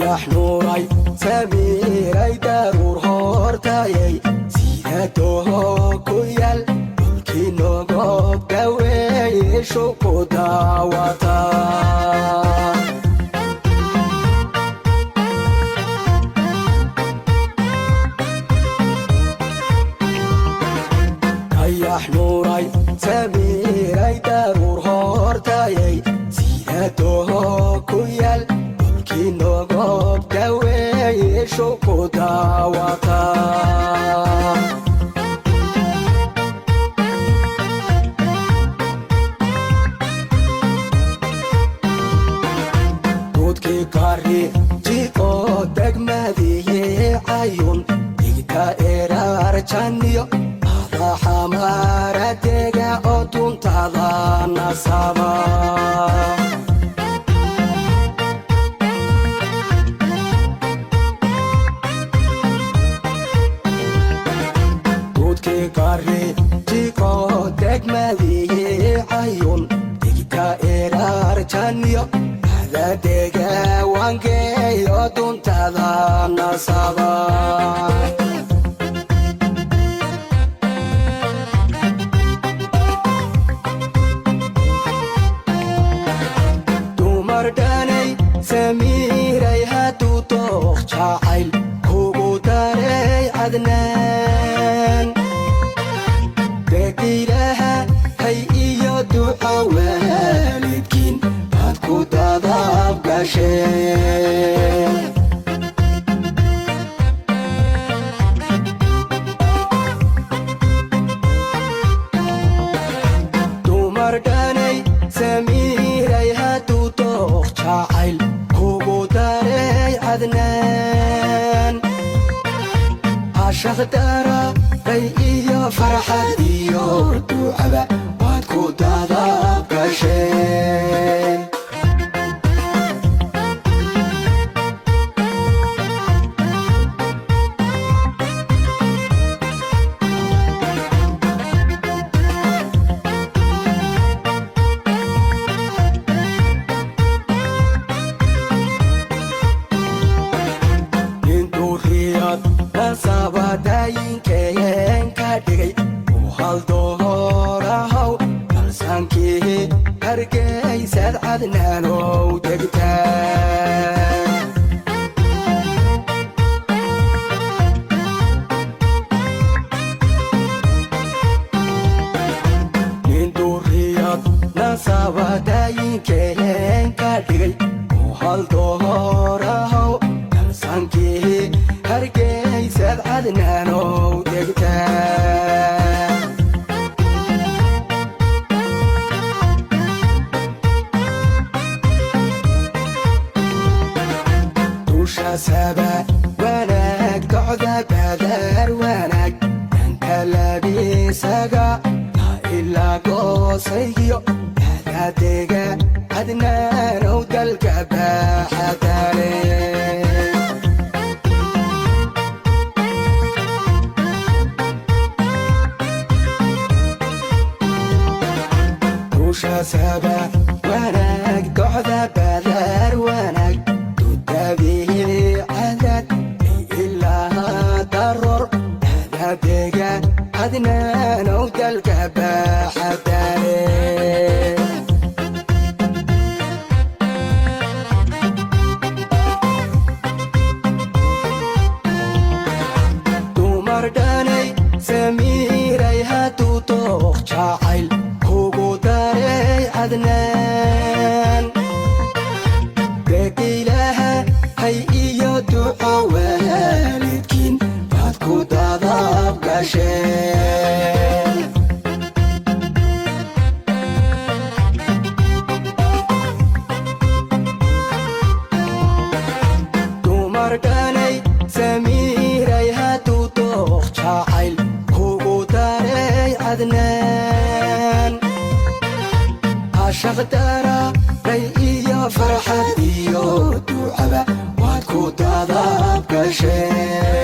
dayax nuuray samiiray daruur hortayay sidaadoo ku yaal dhulkii nogob dhaweeye shuku daawata dayax nuuray samiiray daruur hortayay sidaadoo ku yaal dhulkii nogob dhaweeye shuku daawata dudkii kari jiko degmadiye cayun digta erar janiyo xamaaradega oo duntada nasaba dudkii kari jiko degmadiye cayun digta erar janiyo adadega wangeyo duntada nasaba samiiray hadduu dooq jacayl kugu daray cadnaan degilaha hay iyo duco waalidkiin baad ku dadab gasheen dumar dhanay samiiray hadduu dooq jacayl عدنان عشق دارا iyo farxad iyo ducaba waad ku dadab gasheen sabadayinkeyen ka dhigay u haldoorahow balsankii hargeysaad cadnaanow degtaa nin duriyad na sabadayinkeyen ka dhigay u haldoorahow balsankii hargeysaad cadnaanow degtaa dusha saba wanaag docda badar wanaag dhanka labisaga la ilaa goosaygiyo adadega cadnaanow dalka baaxadale saba wanaag docda badar wanaag dudabihii cadad ilaa daror adadega cadnaanow dalka baaxadale dumar dhanay samiiray hadduu dooq jacayl عدنان degilaha hay iyo duco waalidkiin baad ku dadab gasheen dumar dhanay samiiray hadduu dooq jacayl kugu daray cadnaan عشق دارا iyo farxad iyo ducaba waad ku dadab gasheen